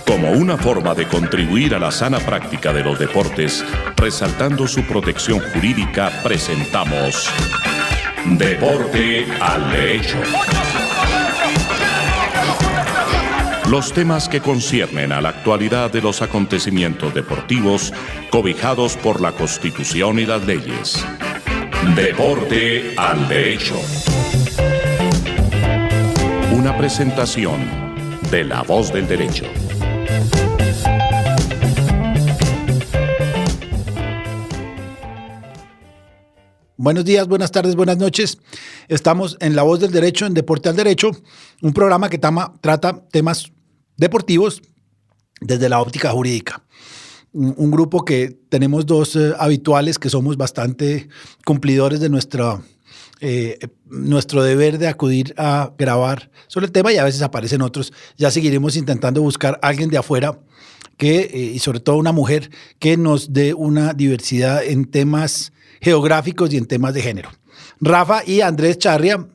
Como una forma de contribuir a la sana práctica de los deportes, resaltando su protección jurídica, presentamos Deporte al Derecho. Los temas que conciernen a la actualidad de los acontecimientos deportivos cobijados por la Constitución y las leyes. Deporte al Derecho. Una presentación de La Voz del Derecho. Buenos días, buenas tardes, buenas noches. Estamos en La Voz del Derecho, en Deporte al Derecho, un programa que trata temas deportivos desde la óptica jurídica. Un grupo que tenemos dos habituales que somos bastante cumplidores de nuestro deber de acudir a grabar sobre el tema, y a veces aparecen otros. Ya seguiremos intentando buscar a alguien de afuera y sobre todo una mujer que nos dé una diversidad en temas geográficos y en temas de género. Rafa y Andrés Charria,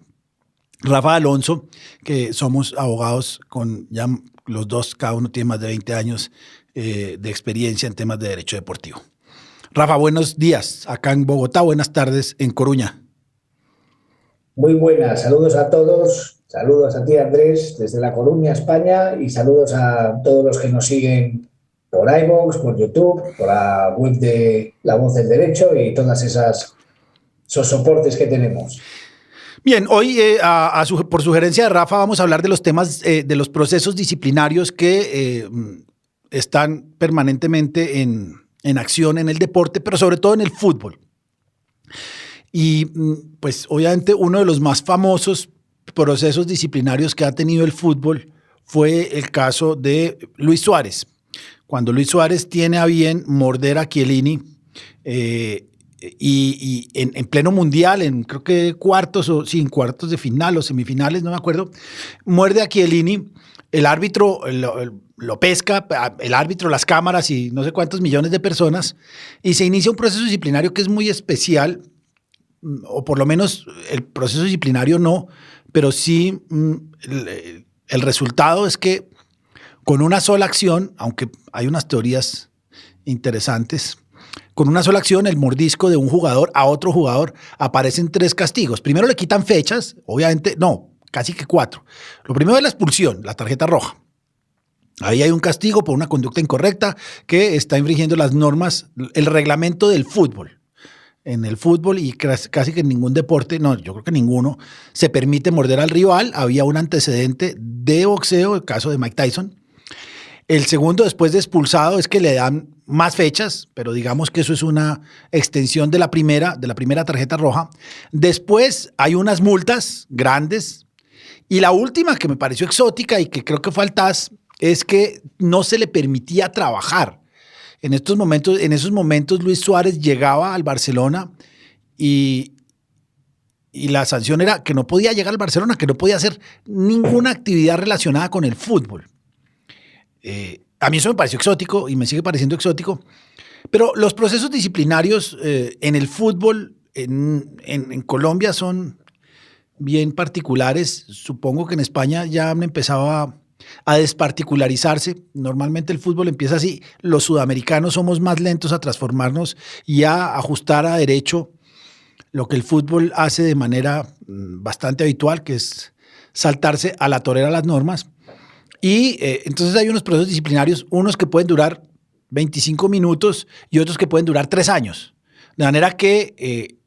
Rafa Alonso, que somos abogados con ya los dos, cada uno tiene más de 20 años de experiencia en temas de derecho deportivo. Rafa, buenos días acá en Bogotá, buenas tardes en Coruña. Muy buenas, saludos a todos, saludos a ti Andrés desde La Coruña, España, y saludos a todos los que nos siguen por iVoox, por YouTube, por la web de La Voz del Derecho y todas esos soportes que tenemos. Bien, hoy por sugerencia de Rafa vamos a hablar de los temas de los procesos disciplinarios que están permanentemente en acción en el deporte, pero sobre todo en el fútbol. Y pues obviamente uno de los más famosos procesos disciplinarios que ha tenido el fútbol fue el caso de Luis Suárez. Cuando Luis Suárez tiene a bien morder a Chiellini y en pleno mundial, creo que cuartos de final o semifinales, no me acuerdo, muerde a Chiellini, el árbitro lo pesca, el árbitro, las cámaras y no sé cuántos millones de personas, y se inicia un proceso disciplinario que es muy especial, o por lo menos el proceso disciplinario no, pero sí el resultado es que con una sola acción, aunque hay unas teorías interesantes, con una sola acción el mordisco de un jugador a otro jugador aparecen 3 castigos. Primero le quitan fechas, obviamente, no, casi que 4. Lo primero es la expulsión, la tarjeta roja. Ahí hay un castigo por una conducta incorrecta que está infringiendo las normas, el reglamento del fútbol. En el fútbol y casi que en ningún deporte, no, yo creo que ninguno, se permite morder al rival. Había un antecedente de boxeo, el caso de Mike Tyson. El segundo, después de expulsado, es que le dan más fechas, pero digamos que eso es una extensión de la primera tarjeta roja. Después hay unas multas grandes. Y la última, que me pareció exótica y que creo que fue al TAS, es que no se le permitía trabajar. En esos momentos, Luis Suárez llegaba al Barcelona y la sanción era que no podía llegar al Barcelona, que no podía hacer ninguna actividad relacionada con el fútbol. A mí eso me pareció exótico y me sigue pareciendo exótico, pero los procesos disciplinarios en el fútbol en Colombia son bien particulares. Supongo que en España ya han empezado a desparticularizarse. Normalmente el fútbol empieza así. Los sudamericanos somos más lentos a transformarnos y a ajustar a derecho lo que el fútbol hace de manera bastante habitual, que es saltarse a la torera las normas. Y entonces hay unos procesos disciplinarios, unos que pueden durar 25 minutos y otros que pueden durar 3 años. De manera que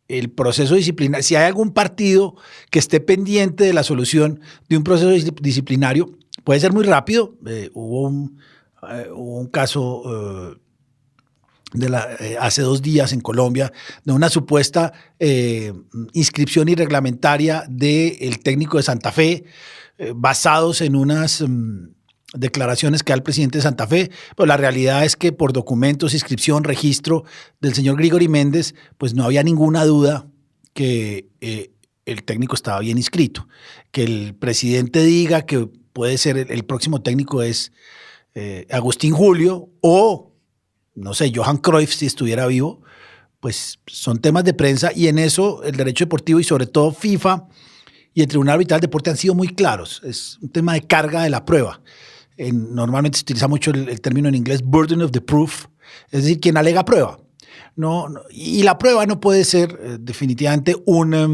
el proceso disciplinario, si hay algún partido que esté pendiente de la solución de un proceso disciplinario, puede ser muy rápido. Hubo un caso hace 2 días en Colombia de una supuesta inscripción irreglamentaria del técnico de Santa Fe, basados en unas declaraciones que da el presidente de Santa Fe, pero la realidad es que por documentos, inscripción, registro del señor Grigori Méndez, pues no había ninguna duda que el técnico estaba bien inscrito. Que el presidente diga que puede ser el próximo técnico es Agustín Julio o, no sé, Johan Cruyff si estuviera vivo, pues son temas de prensa, y en eso el derecho deportivo y sobre todo FIFA y el Tribunal Arbitral del Deporte han sido muy claros. Es un tema de carga de la prueba. Normalmente se utiliza mucho el término en inglés burden of the proof, es decir, quien alega prueba. Y la prueba no puede ser definitivamente una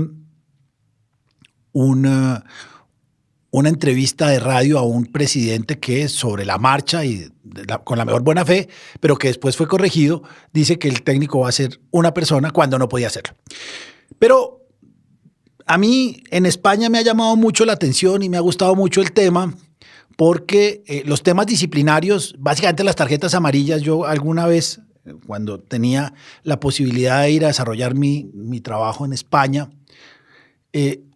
entrevista de radio a un presidente que sobre la marcha y con la mejor buena fe, pero que después fue corregido, dice que el técnico va a ser una persona cuando no podía serlo. Pero a mí en España me ha llamado mucho la atención y me ha gustado mucho el tema, porque los temas disciplinarios, básicamente las tarjetas amarillas, yo alguna vez, cuando tenía la posibilidad de ir a desarrollar mi trabajo en España,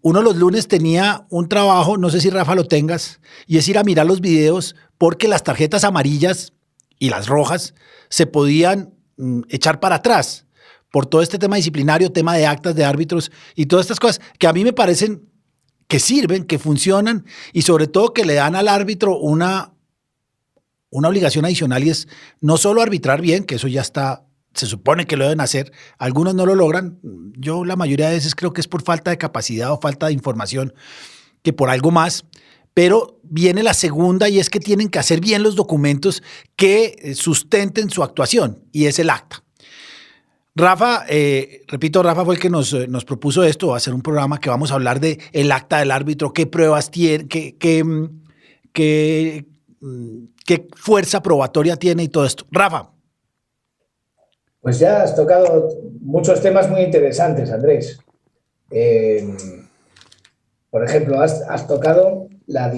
uno los lunes tenía un trabajo, no sé si Rafa lo tengas, y es ir a mirar los videos porque las tarjetas amarillas y las rojas se podían echar para atrás por todo este tema disciplinario, tema de actas de árbitros y todas estas cosas que a mí me parecen que sirven, que funcionan y sobre todo que le dan al árbitro una obligación adicional y es no solo arbitrar bien, que eso ya está, se supone que lo deben hacer, algunos no lo logran, yo la mayoría de veces creo que es por falta de capacidad o falta de información que por algo más, pero viene la segunda y es que tienen que hacer bien los documentos que sustenten su actuación y es el acta. Rafa, repito, Rafa fue el que nos propuso esto, va a ser un programa que vamos a hablar de el acta del árbitro, qué pruebas tiene, qué fuerza probatoria tiene y todo esto. Rafa. Pues ya has tocado muchos temas muy interesantes, Andrés. Por ejemplo, has tocado la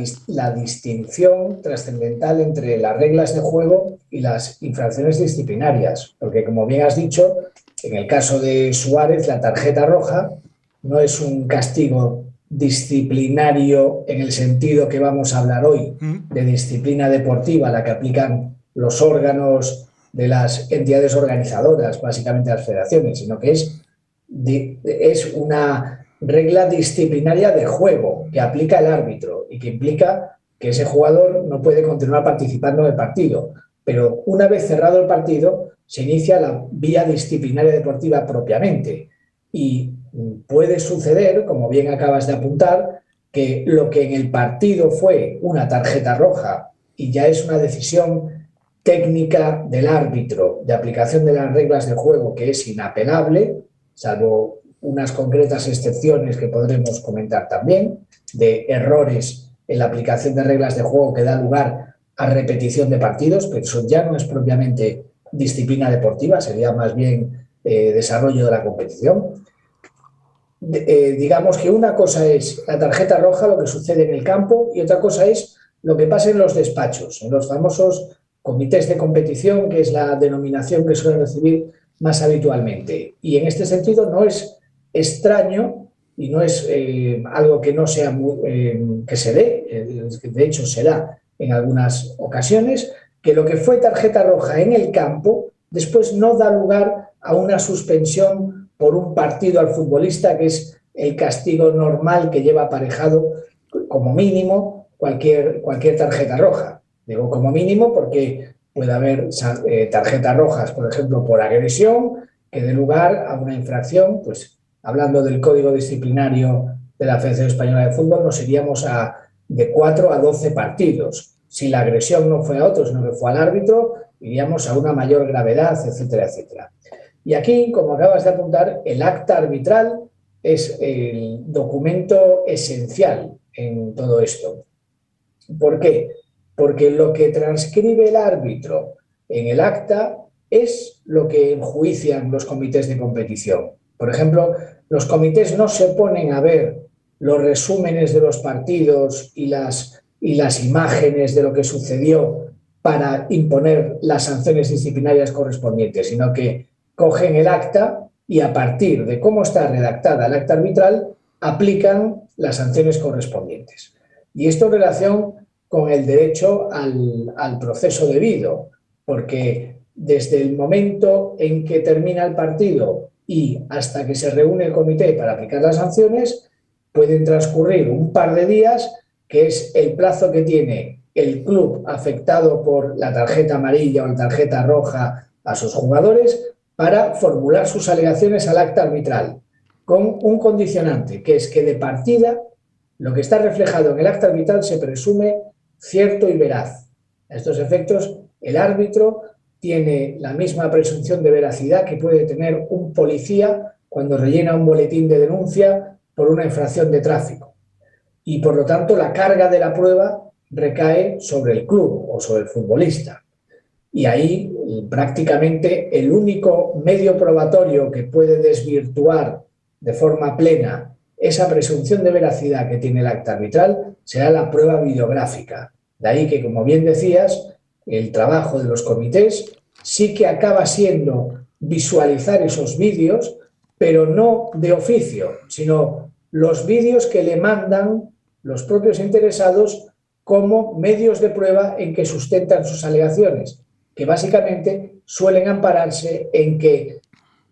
distinción trascendental entre las reglas de juego y las infracciones disciplinarias, porque como bien has dicho, en el caso de Suárez, la tarjeta roja no es un castigo disciplinario en el sentido que vamos a hablar hoy, de disciplina deportiva, la que aplican los órganos de las entidades organizadoras, básicamente las federaciones, sino que es una regla disciplinaria de juego que aplica el árbitro y que implica que ese jugador no puede continuar participando en el partido. Pero una vez cerrado el partido, se inicia la vía disciplinaria deportiva propiamente. Y puede suceder, como bien acabas de apuntar, que lo que en el partido fue una tarjeta roja y ya es una decisión técnica del árbitro de aplicación de las reglas del juego que es inapelable, salvo unas concretas excepciones que podremos comentar también, de errores en la aplicación de reglas de juego que da lugar a repetición de partidos, pero eso ya no es propiamente disciplina deportiva, sería más bien desarrollo de la competición. Digamos que una cosa es la tarjeta roja, lo que sucede en el campo, y otra cosa es lo que pasa en los despachos, en los famosos comités de competición, que es la denominación que suelen recibir más habitualmente. Y en este sentido no es extraño y no es algo que no sea que se dé, de hecho se da en algunas ocasiones, que lo que fue tarjeta roja en el campo después no da lugar a una suspensión por un partido al futbolista, que es el castigo normal que lleva aparejado como mínimo cualquier tarjeta roja. Digo como mínimo porque puede haber tarjetas rojas, por ejemplo, por agresión, que dé lugar a una infracción. Pues hablando del Código Disciplinario de la Federación Española de Fútbol, nos iríamos de 4 a 12 partidos. Si la agresión no fue a otro, sino que fue al árbitro, iríamos a una mayor gravedad, etcétera, etcétera. Y aquí, como acabas de apuntar, el acta arbitral es el documento esencial en todo esto. ¿Por qué? Porque lo que transcribe el árbitro en el acta es lo que enjuician los comités de competición. Por ejemplo, los comités no se ponen a ver los resúmenes de los partidos y las imágenes de lo que sucedió para imponer las sanciones disciplinarias correspondientes, sino que cogen el acta y a partir de cómo está redactada el acta arbitral aplican las sanciones correspondientes. Y esto en relación con el derecho al proceso debido, porque desde el momento en que termina el partido y hasta que se reúne el comité para aplicar las sanciones, pueden transcurrir un par de días, que es el plazo que tiene el club afectado por la tarjeta amarilla o la tarjeta roja a sus jugadores para formular sus alegaciones al acta arbitral, con un condicionante, que es que de partida lo que está reflejado en el acta arbitral se presume cierto y veraz. A estos efectos, el árbitro tiene la misma presunción de veracidad que puede tener un policía cuando rellena un boletín de denuncia por una infracción de tráfico. Y por lo tanto, la carga de la prueba recae sobre el club o sobre el futbolista. Y ahí prácticamente el único medio probatorio que puede desvirtuar de forma plena esa presunción de veracidad que tiene el acta arbitral será la prueba videográfica. De ahí que, como bien decías, el trabajo de los comités sí que acaba siendo visualizar esos vídeos, pero no de oficio, sino los vídeos que le mandan los propios interesados como medios de prueba en que sustentan sus alegaciones, que básicamente suelen ampararse en que,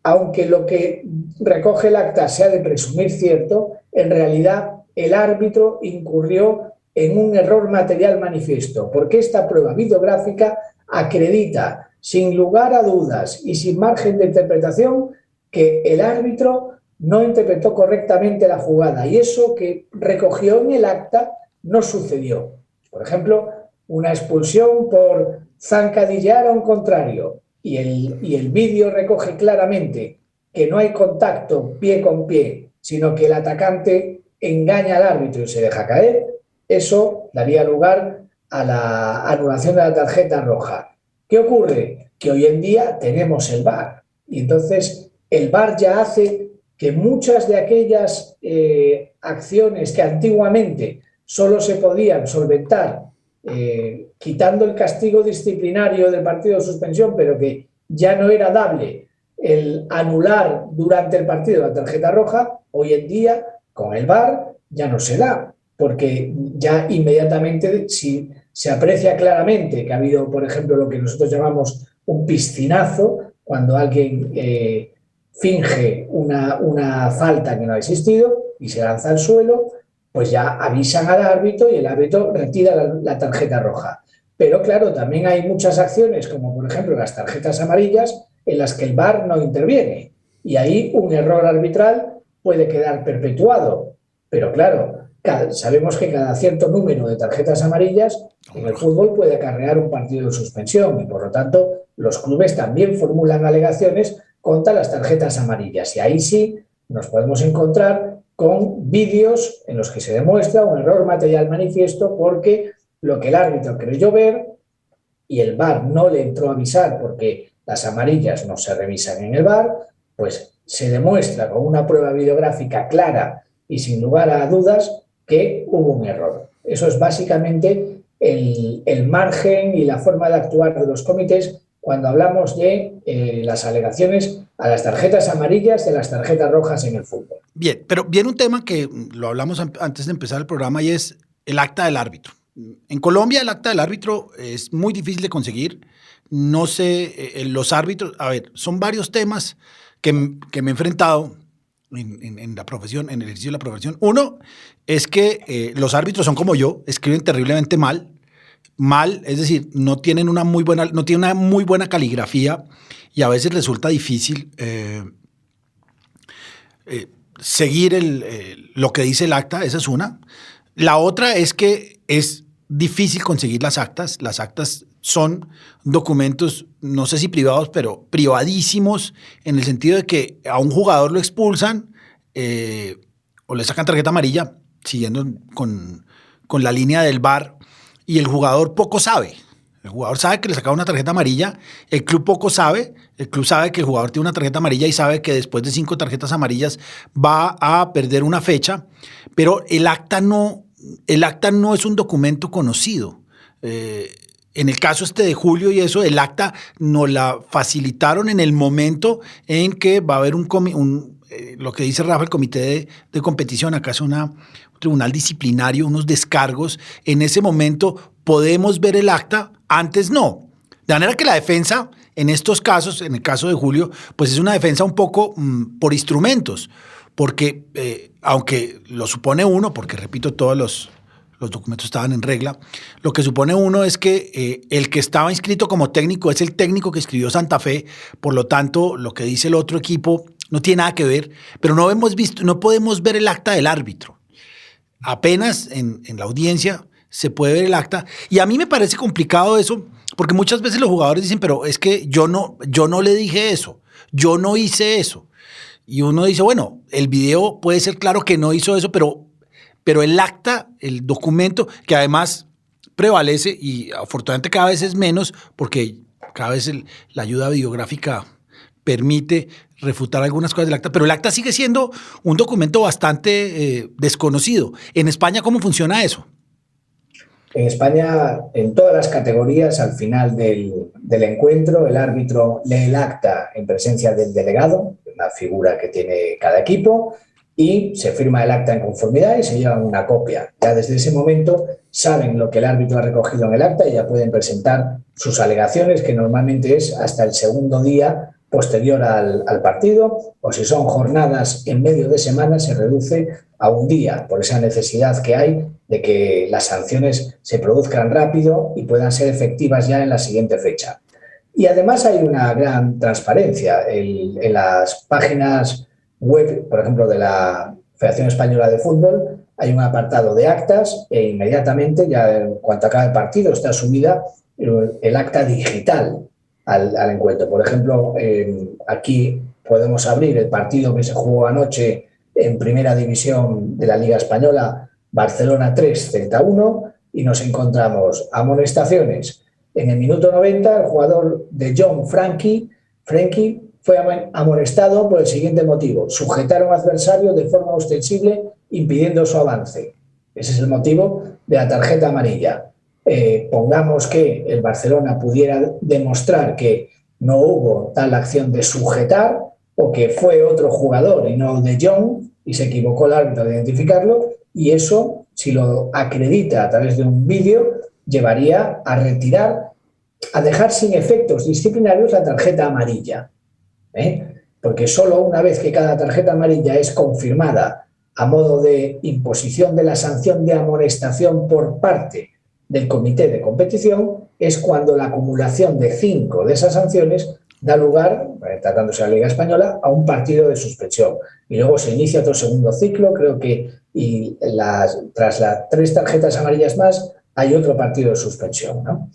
aunque lo que recoge el acta sea de presumir cierto, en realidad el árbitro incurrió en un error material manifiesto, porque esta prueba videográfica acredita sin lugar a dudas y sin margen de interpretación que el árbitro no interpretó correctamente la jugada, y eso que recogió en el acta no sucedió. Por ejemplo, una expulsión por zancadillear a un contrario, y el vídeo recoge claramente que no hay contacto pie con pie, sino que el atacante engaña al árbitro y se deja caer. Eso daría lugar a la anulación de la tarjeta roja. ¿Qué ocurre? Que hoy en día tenemos el VAR, y entonces el VAR ya hace que muchas de aquellas acciones que antiguamente solo se podían solventar quitando el castigo disciplinario del partido de suspensión, pero que ya no era dable el anular durante el partido la tarjeta roja, hoy en día con el VAR ya no se da, porque ya inmediatamente, si se aprecia claramente que ha habido, por ejemplo, lo que nosotros llamamos un piscinazo, cuando alguien finge una falta que no ha existido y se lanza al suelo, pues ya avisan al árbitro y el árbitro retira la tarjeta roja. Pero claro, también hay muchas acciones, como por ejemplo las tarjetas amarillas, en las que el VAR no interviene. Y ahí un error arbitral puede quedar perpetuado. Pero claro, sabemos que cada cierto número de tarjetas amarillas en el fútbol puede acarrear un partido de suspensión, y por lo tanto los clubes también formulan alegaciones contra las tarjetas amarillas. Y ahí sí nos podemos encontrar con vídeos en los que se demuestra un error material manifiesto, porque lo que el árbitro creyó ver y el VAR no le entró a avisar porque las amarillas no se revisan en el VAR, pues se demuestra con una prueba videográfica clara y sin lugar a dudas que hubo un error. Eso es básicamente el margen y la forma de actuar de los comités cuando hablamos de las alegaciones a las tarjetas amarillas de las tarjetas rojas en el fútbol. Bien, pero viene un tema que lo hablamos antes de empezar el programa, y es el acta del árbitro. En Colombia el acta del árbitro es muy difícil de conseguir. No sé, los árbitros, a ver, son varios temas que me he enfrentado en la profesión, en el ejercicio de la profesión. Uno es que los árbitros son como yo, escriben terriblemente mal, es decir, no tienen una muy buena caligrafía, y a veces resulta difícil seguir lo que dice el acta. Esa es una. La otra es que es difícil conseguir las actas. Las actas son documentos, no sé si privados, pero privadísimos, en el sentido de que a un jugador lo expulsan o le sacan tarjeta amarilla, siguiendo con la línea del VAR, y el jugador poco sabe. El jugador sabe que le sacaron una tarjeta amarilla, el club poco sabe. El club sabe que el jugador tiene una tarjeta amarilla y sabe que después de 5 tarjetas amarillas va a perder una fecha, pero el acta no es un documento conocido. En el caso de Julio y eso, el acta nos la facilitaron en el momento en que va a haber lo que dice Rafa, el comité de competición, acá es un tribunal disciplinario, unos descargos. En ese momento podemos ver el acta, antes no. De manera que la defensa, en estos casos, en el caso de Julio, pues es una defensa un poco por instrumentos, porque aunque lo supone uno, porque repito, todos los documentos estaban en regla, lo que supone uno es que el que estaba inscrito como técnico es el técnico que escribió Santa Fe, por lo tanto, lo que dice el otro equipo no tiene nada que ver, pero no podemos ver el acta del árbitro. apenas en la audiencia se puede ver el acta. Y a mí me parece complicado eso, porque muchas veces los jugadores dicen, pero es que yo no le dije eso, yo no hice eso. Y uno dice, bueno, el video puede ser claro que no hizo eso, pero el acta, el documento, que además prevalece y afortunadamente cada vez es menos, porque cada vez la ayuda videográfica permite refutar algunas cosas del acta, pero el acta sigue siendo un documento bastante desconocido. En España, ¿cómo funciona eso? En España, en todas las categorías, al final del encuentro, el árbitro lee el acta en presencia del delegado, una figura que tiene cada equipo, y se firma el acta en conformidad y se lleva una copia. Ya desde ese momento saben lo que el árbitro ha recogido en el acta y ya pueden presentar sus alegaciones, que normalmente es hasta el segundo día posterior al partido, o si son jornadas en medio de semana, se reduce a un día, por esa necesidad que hay de que las sanciones se produzcan rápido y puedan ser efectivas ya en la siguiente fecha. Y además hay una gran transparencia en las páginas web, por ejemplo, de la Federación Española de Fútbol, hay un apartado de actas e inmediatamente, ya en cuanto acaba el partido, está subida el acta digital al encuentro. Por ejemplo, aquí podemos abrir el partido que se jugó anoche en Primera División de la Liga Española, Barcelona 3, Celta 1, y nos encontramos amonestaciones. En el minuto 90, el jugador de John Frenkie fue amonestado por el siguiente motivo: sujetar a un adversario de forma ostensible impidiendo su avance. Ese es el motivo de la tarjeta amarilla. Pongamos que el Barcelona pudiera demostrar que no hubo tal acción de sujetar o que fue otro jugador y no el de John y se equivocó el árbitro de identificarlo, y eso, si lo acredita a través de un vídeo, llevaría a retirar, a dejar sin efectos disciplinarios la tarjeta amarilla. Porque solo una vez que cada tarjeta amarilla es confirmada a modo de imposición de la sanción de amonestación por parte del comité de competición, es cuando la acumulación de 5 de esas sanciones da lugar, tratándose de la Liga Española, a un partido de suspensión. Y luego se inicia otro segundo ciclo, creo que tras las 3 tarjetas amarillas más hay otro partido de suspensión, ¿no?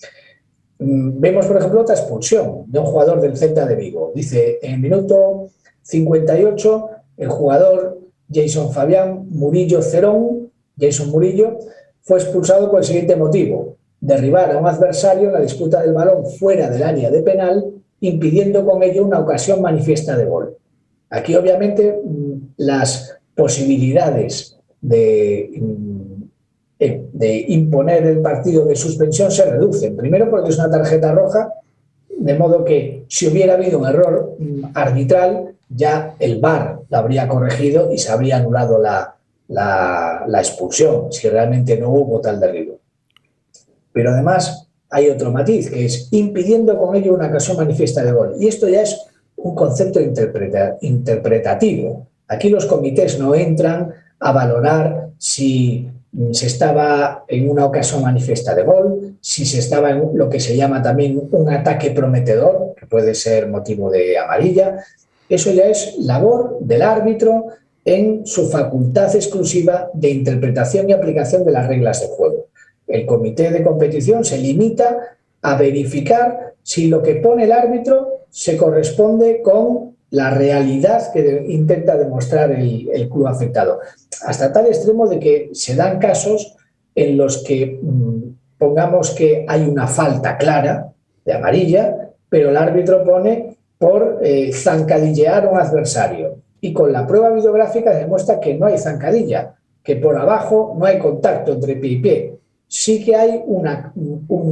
Vemos, por ejemplo, otra expulsión de un jugador del Celta de Vigo. Dice, en el minuto 58, el jugador Jason Fabián Murillo Cerón, Jason Murillo, fue expulsado por el siguiente motivo: derribar a un adversario en la disputa del balón fuera del área de penal, impidiendo con ello una ocasión manifiesta de gol. Aquí, obviamente, las posibilidades de imponer el partido de suspensión se reducen. Primero, porque es una tarjeta roja, de modo que si hubiera habido un error arbitral, ya el VAR lo habría corregido y se habría anulado la expulsión, si realmente no hubo tal derribo. Pero además hay otro matiz, que es impidiendo con ello una ocasión manifiesta de gol. Y esto ya es un concepto interpretativo. Aquí los comités no entran a valorar si se estaba en una ocasión manifiesta de gol, si se estaba en lo que se llama también un ataque prometedor, que puede ser motivo de amarilla. Eso ya es labor del árbitro en su facultad exclusiva de interpretación y aplicación de las reglas de juego. El comité de competición se limita a verificar si lo que pone el árbitro se corresponde con la realidad que intenta demostrar el club afectado. Hasta tal extremo de que se dan casos en los que pongamos que hay una falta clara de amarilla, pero el árbitro pone por zancadillear a un adversario. Y con la prueba videográfica demuestra que no hay zancadilla, que por abajo no hay contacto entre pie y pie. Sí que hay una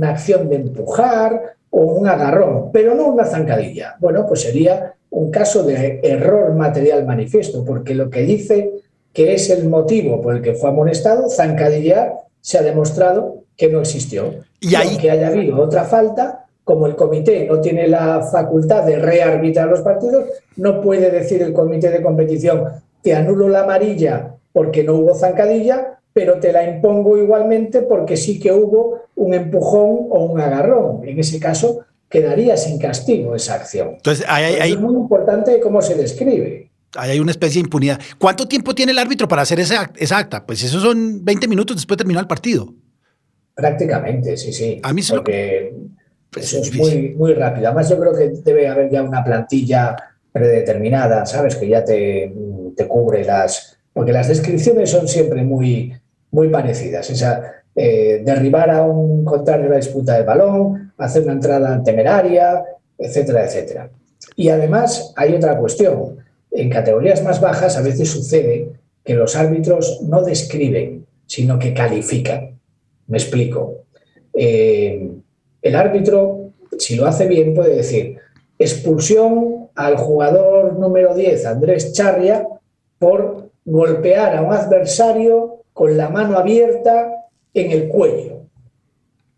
acción de empujar o un agarrón, pero no una zancadilla. Bueno, pues sería un caso de error material manifiesto, porque lo que dice que es el motivo por el que fue amonestado, zancadillear, se ha demostrado que no existió. Y aunque haya habido otra falta, como el comité no tiene la facultad de rearbitrar los partidos, no puede decir el comité de competición: te anulo la amarilla porque no hubo zancadilla, pero te la impongo igualmente porque sí que hubo un empujón o un agarrón. En ese caso quedaría sin castigo esa acción. Entonces, es muy importante cómo se describe. Ahí hay una especie de impunidad. ¿Cuánto tiempo tiene el árbitro para hacer esa acta? Pues eso son 20 minutos después de terminar el partido. Prácticamente, sí, sí. A mí eso Porque pues eso es es difícil. muy, muy rápido. Además, yo creo que debe haber ya una plantilla predeterminada, ¿sabes? Que ya te cubre las... Porque las descripciones son siempre muy, muy parecidas. Derribar a un contrario en la disputa del balón, hacer una entrada temeraria, etcétera, etcétera. Y además hay otra cuestión. En categorías más bajas a veces sucede que los árbitros no describen, sino que califican. Me explico. El árbitro, si lo hace bien, puede decir expulsión al jugador número 10, Andrés Charria, por golpear a un adversario con la mano abierta en el cuello.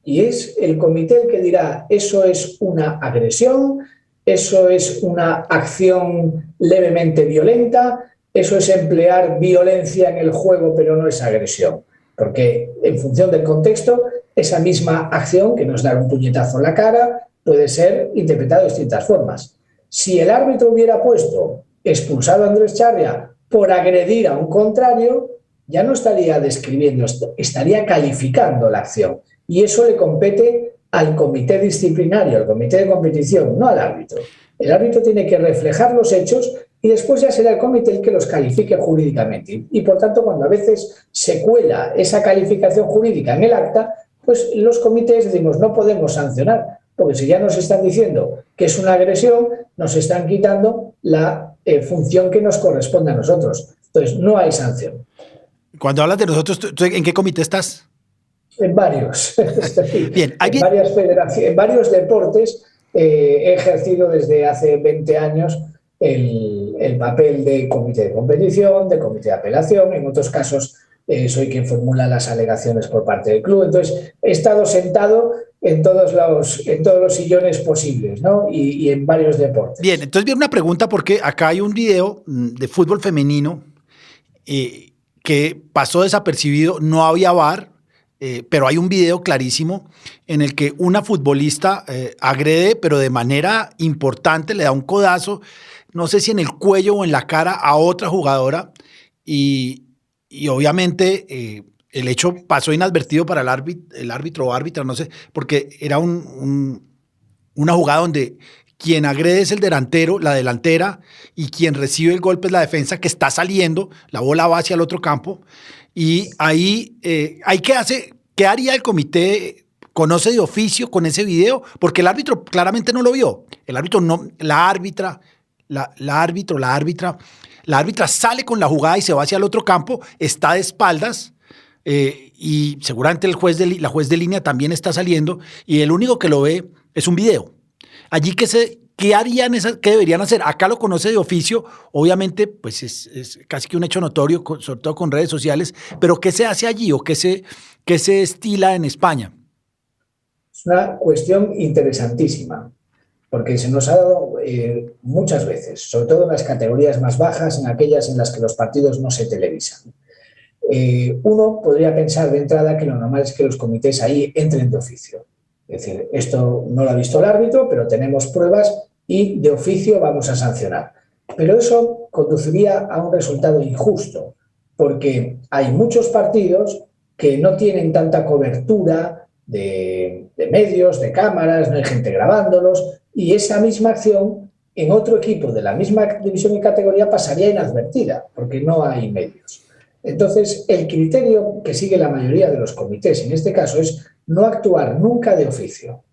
Y es el comité el que dirá, eso es una agresión, eso es una acción levemente violenta, eso es emplear violencia en el juego, pero no es agresión. Porque en función del contexto, esa misma acción, que no es dar un puñetazo en la cara, puede ser interpretada de distintas formas. Si el árbitro hubiera puesto expulsado a Andrés Charria por agredir a un contrario, ya no estaría describiendo, estaría calificando la acción. Y eso le compete al comité disciplinario, al comité de competición, no al árbitro. El árbitro tiene que reflejar los hechos y después ya será el comité el que los califique jurídicamente. Y por tanto, cuando a veces se cuela esa calificación jurídica en el acta, pues los comités decimos no podemos sancionar, porque si ya nos están diciendo que es una agresión, nos están quitando la función que nos corresponde a nosotros. Entonces, no hay sanción. Cuando hablas de nosotros, ¿tú en qué comité estás? En varios. Bien, en varias federaciones, en varios deportes he ejercido desde hace 20 años el papel de comité de competición, de comité de apelación. En otros casos soy quien formula las alegaciones por parte del club. Entonces, he estado sentado en todos los sillones posibles, ¿no? Y en varios deportes. Bien, entonces viene una pregunta porque acá hay un video de fútbol femenino que pasó desapercibido, no había VAR, pero hay un video clarísimo en el que una futbolista agrede, pero de manera importante, le da un codazo, no sé si en el cuello o en la cara a otra jugadora y obviamente el hecho pasó inadvertido para el árbitro o árbitra, no sé, porque era una jugada donde quien agrede es el delantero, la delantera, y quien recibe el golpe es la defensa que está saliendo, la bola va hacia el otro campo, y ahí ¿qué haría el comité? ¿Conoce de oficio con ese video? Porque el árbitro claramente no lo vio. El árbitro no, la árbitra sale con la jugada y se va hacia el otro campo, está de espaldas, y seguramente la juez de línea también está saliendo, y el único que lo ve es un video. Allí, ¿qué harían qué deberían hacer? Acá lo conoce de oficio, obviamente, pues es casi que un hecho notorio, sobre todo con redes sociales, pero ¿qué se hace allí o qué se estila en España? Es una cuestión interesantísima, porque se nos ha dado muchas veces, sobre todo en las categorías más bajas, en aquellas en las que los partidos no se televisan. Uno podría pensar de entrada que lo normal es que los comités ahí entren de oficio. Es decir, esto no lo ha visto el árbitro, pero tenemos pruebas y de oficio vamos a sancionar. Pero eso conduciría a un resultado injusto, porque hay muchos partidos que no tienen tanta cobertura de medios, de cámaras, no hay gente grabándolos, y esa misma acción en otro equipo de la misma división y categoría pasaría inadvertida, porque no hay medios. Entonces, el criterio que sigue la mayoría de los comités en este caso es no actuar nunca de oficio,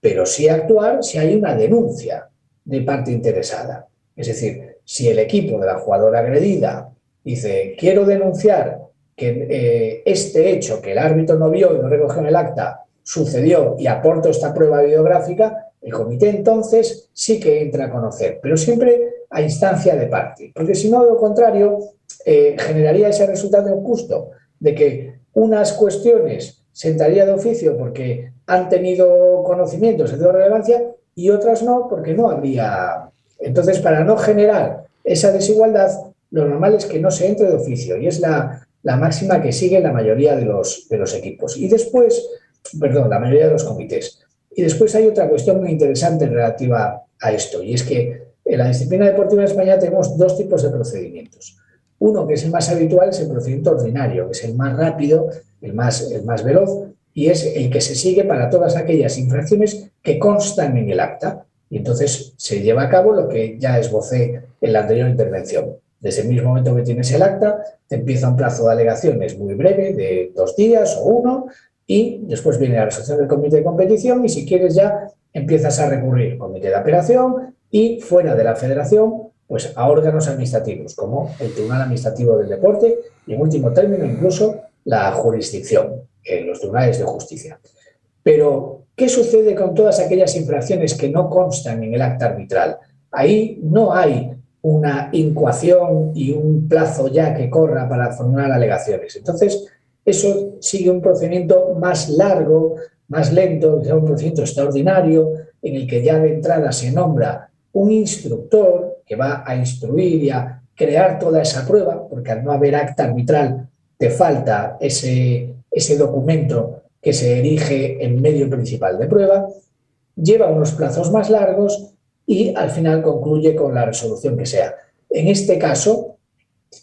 pero sí actuar si hay una denuncia de parte interesada. Es decir, si el equipo de la jugadora agredida dice quiero denunciar que este hecho que el árbitro no vio y no recogió en el acta sucedió y aporto esta prueba videográfica, el comité entonces sí que entra a conocer, pero siempre a instancia de parte, porque si no, de lo contrario, generaría ese resultado injusto de que unas cuestiones se entraría de oficio porque han tenido conocimientos, han tenido relevancia, y otras no porque no habría. Entonces, para no generar esa desigualdad, lo normal es que no se entre de oficio, y es la máxima que sigue la mayoría de los equipos. Y después, la mayoría de los comités. Y después hay otra cuestión muy interesante relativa a esto, y es que En la disciplina deportiva en España tenemos dos tipos de procedimientos. Uno, que es el más habitual, es el procedimiento ordinario, que es el más rápido, el más veloz, y es el que se sigue para todas aquellas infracciones que constan en el acta. Y entonces se lleva a cabo lo que ya esbocé en la anterior intervención. Desde el mismo momento que tienes el acta, te empieza un plazo de alegaciones muy breve, de 2 días o 1, y después viene la resolución del comité de competición y si quieres ya empiezas a recurrir comité de apelación y fuera de la federación, pues a órganos administrativos, como el Tribunal Administrativo del Deporte y en último término incluso la jurisdicción, los tribunales de justicia. Pero, ¿qué sucede con todas aquellas infracciones que no constan en el acta arbitral? Ahí no hay una incoación y un plazo ya que corra para formular alegaciones. Entonces, eso sigue un procedimiento más largo, más lento, que es un procedimiento extraordinario, en el que ya de entrada se nombra un instructor que va a instruir y a crear toda esa prueba, porque al no haber acta arbitral te falta ese documento que se erige en medio principal de prueba, lleva unos plazos más largos y al final concluye con la resolución que sea. En este caso,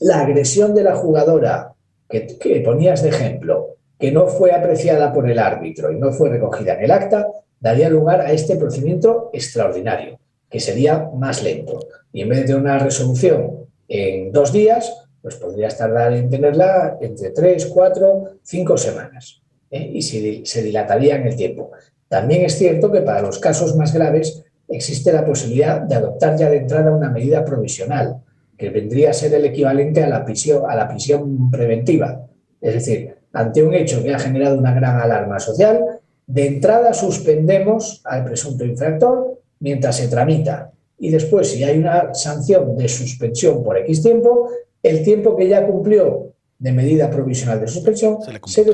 la agresión de la jugadora que ponías de ejemplo, que no fue apreciada por el árbitro y no fue recogida en el acta, daría lugar a este procedimiento extraordinario, que sería más lento. Y en vez de tener una resolución en 2 días, pues podrías tardar en tenerla entre 3, 4, 5 semanas. Y se dilataría en el tiempo. También es cierto que para los casos más graves existe la posibilidad de adoptar ya de entrada una medida provisional, que vendría a ser el equivalente a la prisión preventiva. Es decir, ante un hecho que ha generado una gran alarma social, de entrada suspendemos al presunto infractor mientras se tramita. Y después, si hay una sanción de suspensión por X tiempo, el tiempo que ya cumplió de medida provisional de suspensión se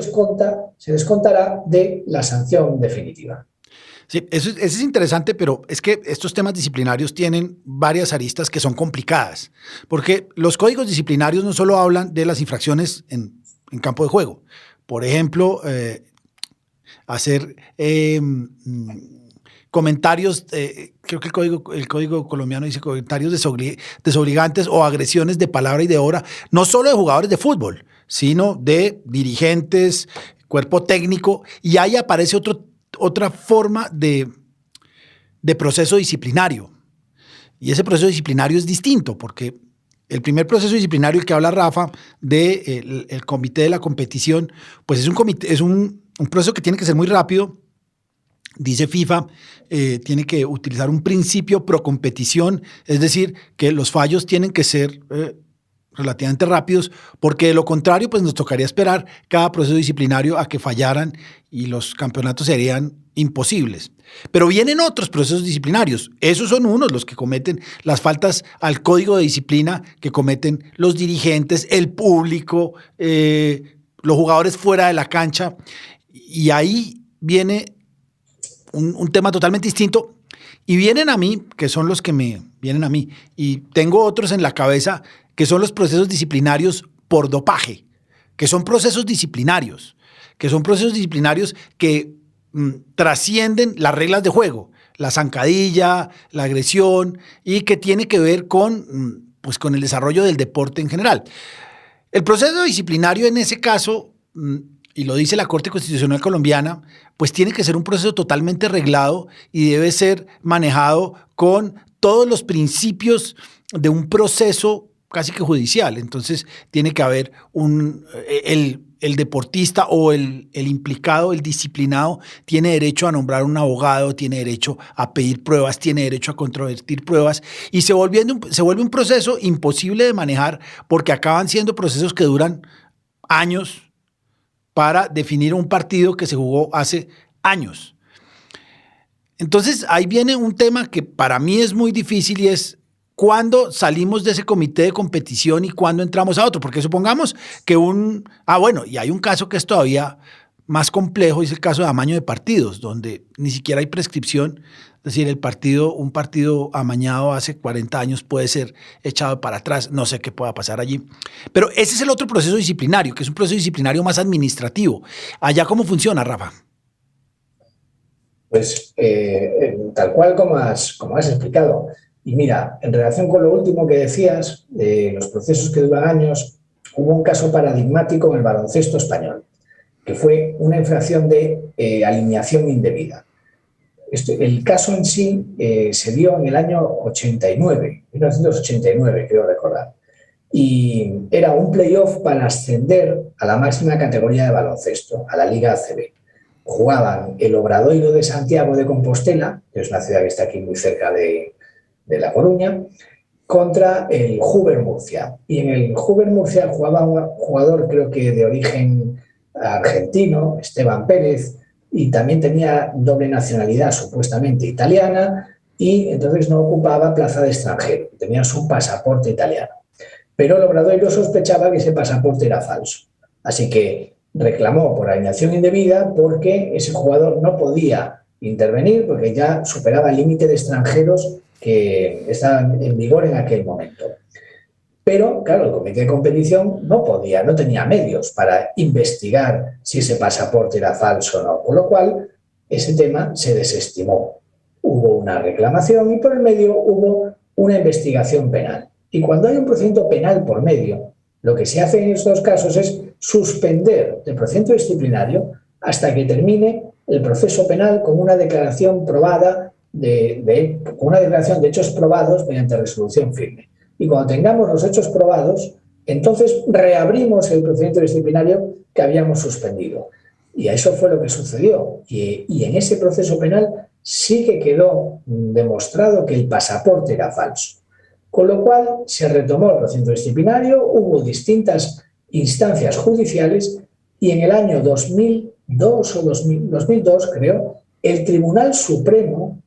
descontará de la sanción definitiva. Sí, eso es interesante, pero es que estos temas disciplinarios tienen varias aristas que son complicadas, porque los códigos disciplinarios no solo hablan de las infracciones en campo de juego. Por ejemplo, hacer comentarios, creo que el código colombiano dice comentarios desobligantes o agresiones de palabra y de obra, no solo de jugadores de fútbol, sino de dirigentes, cuerpo técnico, y ahí aparece otra forma de proceso disciplinario. Y ese proceso disciplinario es distinto, porque el primer proceso disciplinario, el que habla Rafa, el comité de la competición, pues es un proceso que tiene que ser muy rápido. Dice FIFA, tiene que utilizar un principio pro competición, es decir, que los fallos tienen que ser relativamente rápidos, porque de lo contrario, pues nos tocaría esperar cada proceso disciplinario a que fallaran y los campeonatos serían imposibles. Pero vienen otros procesos disciplinarios. Esos son unos, los que cometen las faltas al código de disciplina que cometen los dirigentes, el público, los jugadores fuera de la cancha. Y ahí viene un tema totalmente distinto. Y vienen a mí, que son los que me vienen a mí, y tengo otros en la cabeza, que son los procesos disciplinarios por dopaje, que son procesos disciplinarios que trascienden las reglas de juego, la zancadilla, la agresión, y que tiene que ver con el desarrollo del deporte en general. El proceso disciplinario en ese caso, y lo dice la Corte Constitucional Colombiana, pues tiene que ser un proceso totalmente reglado y debe ser manejado con todos los principios de un proceso casi que judicial. Entonces tiene que haber el deportista o el implicado, el disciplinado, tiene derecho a nombrar un abogado, tiene derecho a pedir pruebas, tiene derecho a controvertir pruebas, y se vuelve un proceso imposible de manejar, porque acaban siendo procesos que duran años para definir un partido que se jugó hace años. Entonces ahí viene un tema que para mí es muy difícil, y es cuándo salimos de ese comité de competición y cuándo entramos a otro, porque supongamos que y hay un caso que es todavía más complejo, es el caso de amaño de partidos, donde ni siquiera hay prescripción. Es decir, un partido amañado hace 40 años puede ser echado para atrás, no sé qué pueda pasar allí. Pero ese es el otro proceso disciplinario, que es un proceso disciplinario más administrativo. ¿Allá cómo funciona, Rafa? Pues tal cual como has explicado. Y mira, en relación con lo último que decías, de los procesos que duran años, hubo un caso paradigmático en el baloncesto español, que fue una infracción de alineación indebida. El caso en sí se dio en el año 89, 1989, creo recordar. Y era un playoff para ascender a la máxima categoría de baloncesto, a la Liga ACB. Jugaban el Obradoiro de Santiago de Compostela, que es una ciudad que está aquí muy cerca de La Coruña, contra el Hoober Murcia. Y en el Hoober Murcia jugaba un jugador, creo que de origen argentino, Esteban Pérez, y también tenía doble nacionalidad, supuestamente italiana, y entonces no ocupaba plaza de extranjero, tenía su pasaporte italiano. Pero el Obradoiro sospechaba que ese pasaporte era falso. Así que reclamó por alineación indebida porque ese jugador no podía intervenir porque ya superaba el límite de extranjeros que estaban en vigor en aquel momento. Pero, claro, el comité de competición no tenía medios para investigar si ese pasaporte era falso o no, con lo cual ese tema se desestimó. Hubo una reclamación y por el medio hubo una investigación penal. Y cuando hay un procedimiento penal por medio, lo que se hace en estos casos es suspender el procedimiento disciplinario hasta que termine el proceso penal con una declaración probada, con una declaración de hechos probados mediante resolución firme. Y cuando tengamos los hechos probados, entonces reabrimos el procedimiento disciplinario que habíamos suspendido. Y eso fue lo que sucedió. Y en ese proceso penal sí que quedó demostrado que el pasaporte era falso. Con lo cual se retomó el procedimiento disciplinario, hubo distintas instancias judiciales y en el año 2002 o 2002, creo, el Tribunal Supremo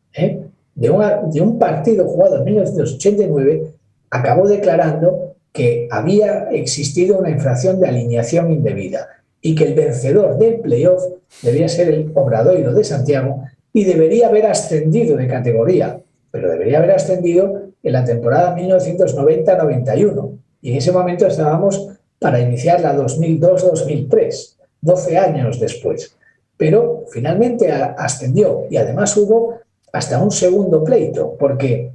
de un partido jugado en 1989 acabó declarando que había existido una infracción de alineación indebida y que el vencedor del playoff debía ser el Obradoiro de Santiago y debería haber ascendido de categoría, pero debería haber ascendido en la temporada 1990-91. Y en ese momento estábamos para iniciar la 2002-2003, 12 años después. Pero finalmente ascendió y además hubo hasta un segundo pleito, porque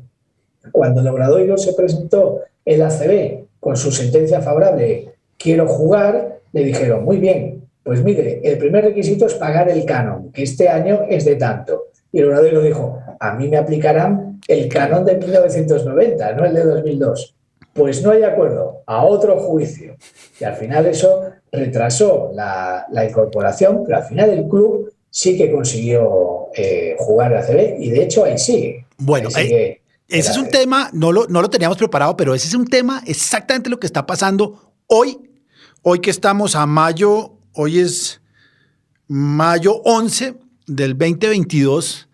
cuando el Obradoiro se presentó el ACB con su sentencia favorable, quiero jugar, le dijeron, muy bien, pues mire, el primer requisito es pagar el canon, que este año es de tanto. Y el Obradoiro dijo, a mí me aplicarán el canon de 1990, no el de 2002. Pues no hay acuerdo, a otro juicio. Y al final eso retrasó la incorporación, pero al final el club sí que consiguió jugar a ACB y de hecho ahí sigue. Bueno, ahí sigue ese es un tema, no lo teníamos preparado, pero ese es un tema exactamente lo que está pasando hoy que estamos a mayo, hoy es mayo 11 del 2022.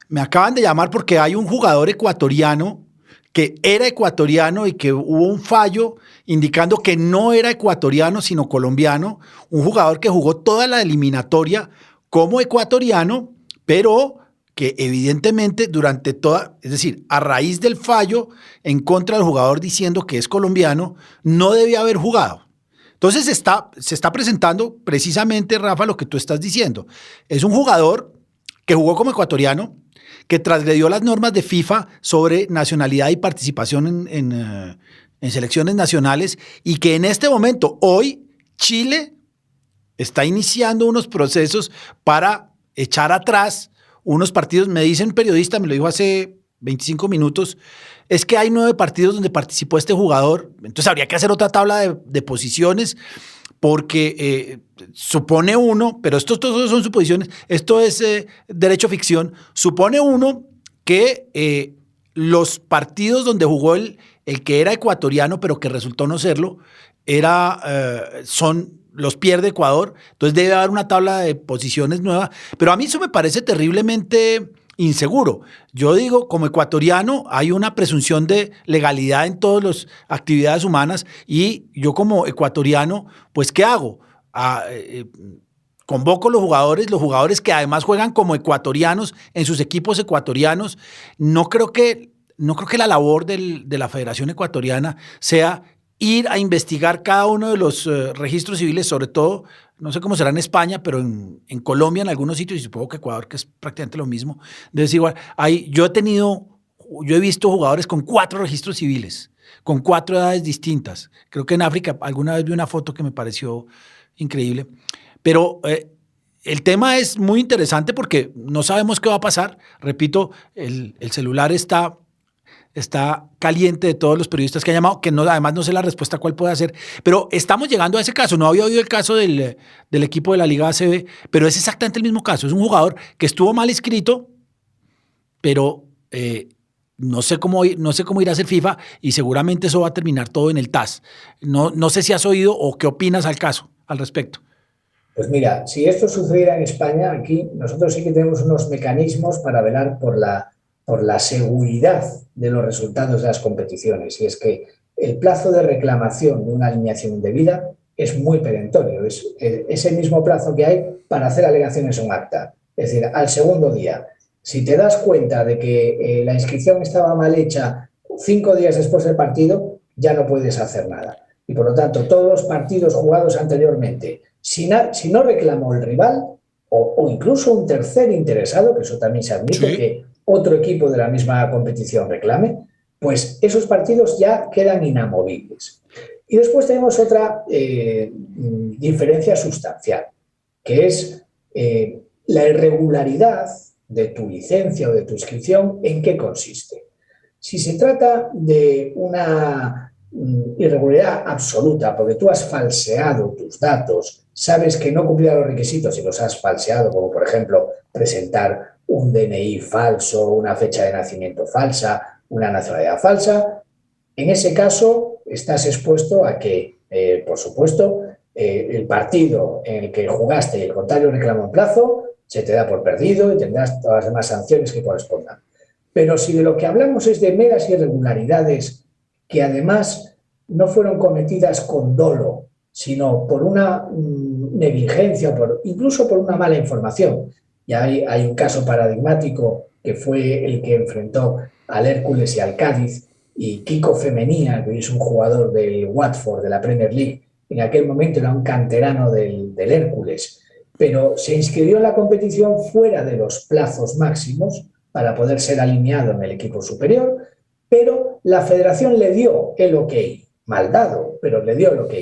Me acaban de llamar porque hay un jugador ecuatoriano que era ecuatoriano y que hubo un fallo indicando que no era ecuatoriano sino colombiano, un jugador que jugó toda la eliminatoria como ecuatoriano, pero que evidentemente durante toda, es decir, a raíz del fallo en contra del jugador diciendo que es colombiano, no debía haber jugado. Entonces se está presentando precisamente, Rafa, lo que tú estás diciendo. Es un jugador que jugó como ecuatoriano, que transgredió las normas de FIFA sobre nacionalidad y participación en selecciones nacionales y que en este momento, hoy, Chile está iniciando unos procesos para echar atrás unos partidos. Me dice un periodista, me lo dijo hace 25 minutos, es que hay 9 partidos donde participó este jugador, entonces habría que hacer otra tabla de posiciones porque supone uno, pero estos todos son suposiciones, esto es derecho ficción, supone uno que los partidos donde jugó el que era ecuatoriano pero que resultó no serlo, los pierde Ecuador, entonces debe haber una tabla de posiciones nueva, pero a mí eso me parece terriblemente inseguro. Yo digo, como ecuatoriano hay una presunción de legalidad en todas las actividades humanas y yo como ecuatoriano, pues ¿qué hago? Convoco los jugadores que además juegan como ecuatorianos en sus equipos ecuatorianos. No creo que la labor de la Federación Ecuatoriana sea ir a investigar cada uno de los registros civiles, sobre todo, no sé cómo será en España, pero en Colombia, en algunos sitios, y supongo que Ecuador, que es prácticamente lo mismo, es igual. Yo he tenido yo he visto jugadores con 4 registros civiles, con 4 edades distintas. Creo que en África alguna vez vi una foto que me pareció increíble. Pero el tema es muy interesante porque no sabemos qué va a pasar. Repito, el celular está caliente de todos los periodistas que han llamado, que no, además no sé la respuesta cuál puede hacer, pero estamos llegando a ese caso. No había oído el caso del equipo de la Liga ACB, pero es exactamente el mismo caso. Es un jugador que estuvo mal inscrito, pero no sé cómo irá a hacer FIFA y seguramente eso va a terminar todo en el TAS. No sé si has oído o qué opinas al respecto. Pues mira, si esto sucediera en España, aquí nosotros sí que tenemos unos mecanismos para velar por la seguridad de los resultados de las competiciones. Y es que el plazo de reclamación de una alineación indebida es muy perentorio. Es el mismo plazo que hay para hacer alegaciones en acta. Es decir, al segundo día, si te das cuenta de que la inscripción estaba mal hecha 5 días después del partido, ya no puedes hacer nada. Y por lo tanto, todos los partidos jugados anteriormente, si no reclamó el rival o incluso un tercer interesado, que eso también se admite, sí, que otro equipo de la misma competición reclame, pues esos partidos ya quedan inamovibles. Y después tenemos otra diferencia sustancial, que es la irregularidad de tu licencia o de tu inscripción. ¿En qué consiste? Si se trata de una irregularidad absoluta, porque tú has falseado tus datos, sabes que no cumplían los requisitos y los has falseado, como por ejemplo presentar un DNI falso, una fecha de nacimiento falsa, una nacionalidad falsa, en ese caso estás expuesto a que, por supuesto, el partido en el que jugaste y el contrario reclamó en plazo, se te da por perdido y tendrás todas las demás sanciones que correspondan. Pero si de lo que hablamos es de meras irregularidades que además no fueron cometidas con dolo, sino por una negligencia o incluso por una mala información. Ya hay un caso paradigmático que fue el que enfrentó al Hércules y al Cádiz, y Kiko Femenía, que es un jugador del Watford, de la Premier League, en aquel momento era un canterano del Hércules, pero se inscribió en la competición fuera de los plazos máximos para poder ser alineado en el equipo superior, pero la federación le dio el ok, mal dado, pero le dio el ok.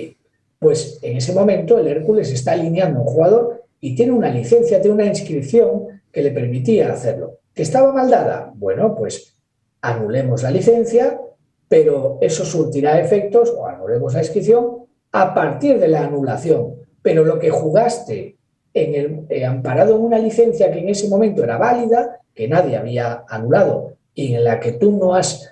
Pues en ese momento el Hércules está alineando a un jugador y tiene una licencia, tiene una inscripción que le permitía hacerlo. ¿Que estaba mal dada? Bueno, pues anulemos la licencia, pero eso surtirá efectos, o anulemos la inscripción, a partir de la anulación. Pero lo que jugaste amparado en una licencia que en ese momento era válida, que nadie había anulado y en la que tú no has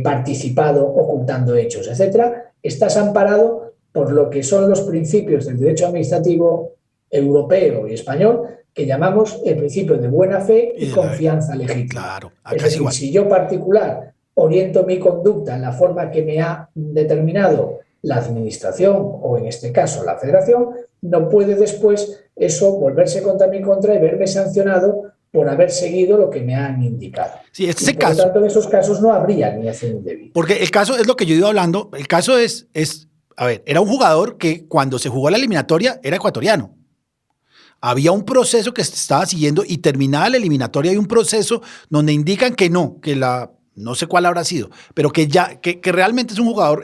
participado ocultando hechos, etcétera, estás amparado por lo que son los principios del derecho administrativo europeo y español, que llamamos el principio de buena fe y confianza legítima. Claro, es decir, si yo particular oriento mi conducta en la forma que me ha determinado la administración o en este caso la federación, no puede después eso volverse contra mi contra y verme sancionado por haber seguido lo que me han indicado. Sí, por lo tanto, en esos casos no habría alineación indebida. Porque el caso es lo que yo he ido hablando. El caso es, a ver, era un jugador que cuando se jugó la eliminatoria era ecuatoriano. Había un proceso que se estaba siguiendo y terminada la eliminatoria hay un proceso donde indican que no sé cuál habrá sido, pero que realmente es un jugador,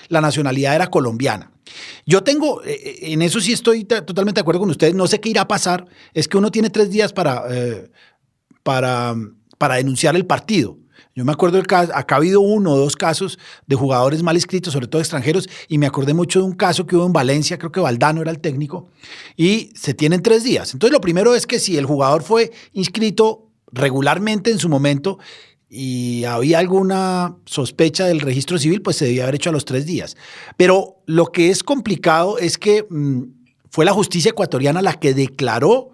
la nacionalidad era colombiana. Yo tengo, en eso sí estoy totalmente de acuerdo con ustedes, no sé qué irá a pasar, es que uno tiene 3 días para denunciar el partido. Yo me acuerdo acá ha habido 1 o 2 casos de jugadores mal inscritos, sobre todo extranjeros, y me acordé mucho de un caso que hubo en Valencia, creo que Valdano era el técnico, y se tienen 3 días. Entonces lo primero es que si el jugador fue inscrito regularmente en su momento y había alguna sospecha del registro civil, pues se debía haber hecho a los 3 días. Pero lo que es complicado es que fue la justicia ecuatoriana la que declaró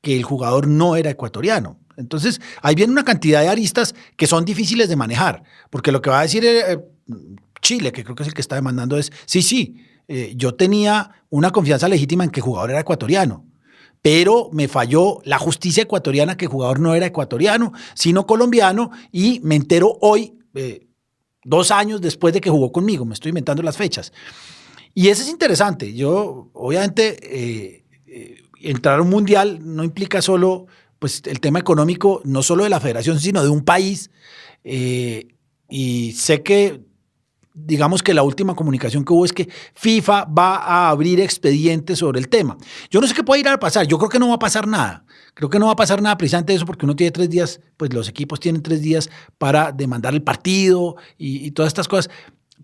que el jugador no era ecuatoriano. Entonces, ahí viene una cantidad de aristas que son difíciles de manejar, porque lo que va a decir Chile, que creo que es el que está demandando, es, yo tenía una confianza legítima en que el jugador era ecuatoriano, pero me falló la justicia ecuatoriana que el jugador no era ecuatoriano, sino colombiano, y me entero hoy, 2 años después de que jugó conmigo, me estoy inventando las fechas. Y eso es interesante. Yo, obviamente, entrar a un mundial no implica solo pues el tema económico, no solo de la federación, sino de un país. Y sé que, digamos que la última comunicación que hubo es que FIFA va a abrir expedientes sobre el tema. Yo no sé qué puede ir a pasar, yo creo que no va a pasar nada. Creo que no va a pasar nada precisamente de eso porque uno tiene 3 días, pues los equipos tienen 3 días para demandar el partido y todas estas cosas.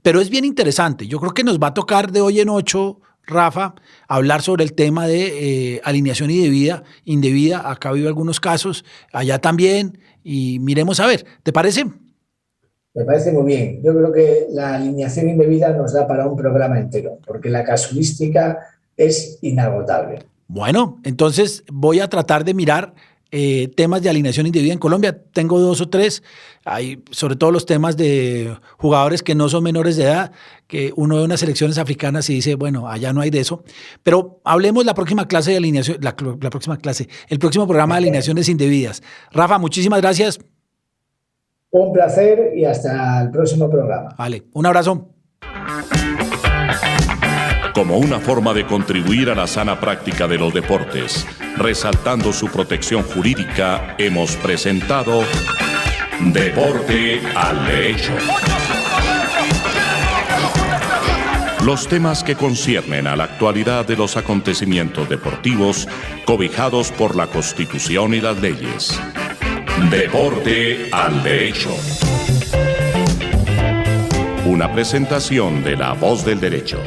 Pero es bien interesante. Yo creo que nos va a tocar de hoy en 8, Rafa, hablar sobre el tema de alineación indebida. Acá vivo algunos casos, allá también, y miremos a ver. ¿Te parece? Me parece muy bien. Yo creo que la alineación indebida nos da para un programa entero, porque la casuística es inagotable. Bueno, entonces voy a tratar de mirar temas de alineación indebida en Colombia. Tengo 2 o 3, hay sobre todo los temas de jugadores que no son menores de edad, que uno ve unas selecciones africanas y dice, bueno, allá no hay de eso. Pero hablemos la próxima clase de alineación, la próxima clase, el próximo programa de alineaciones indebidas. Rafa, muchísimas gracias. Un placer y hasta el próximo programa. Vale, un abrazo. Como una forma de contribuir a la sana práctica de los deportes, resaltando su protección jurídica, hemos presentado Deporte al Derecho. Los temas que conciernen a la actualidad de los acontecimientos deportivos cobijados por la Constitución y las leyes. Deporte al Derecho. Una presentación de La Voz del Derecho.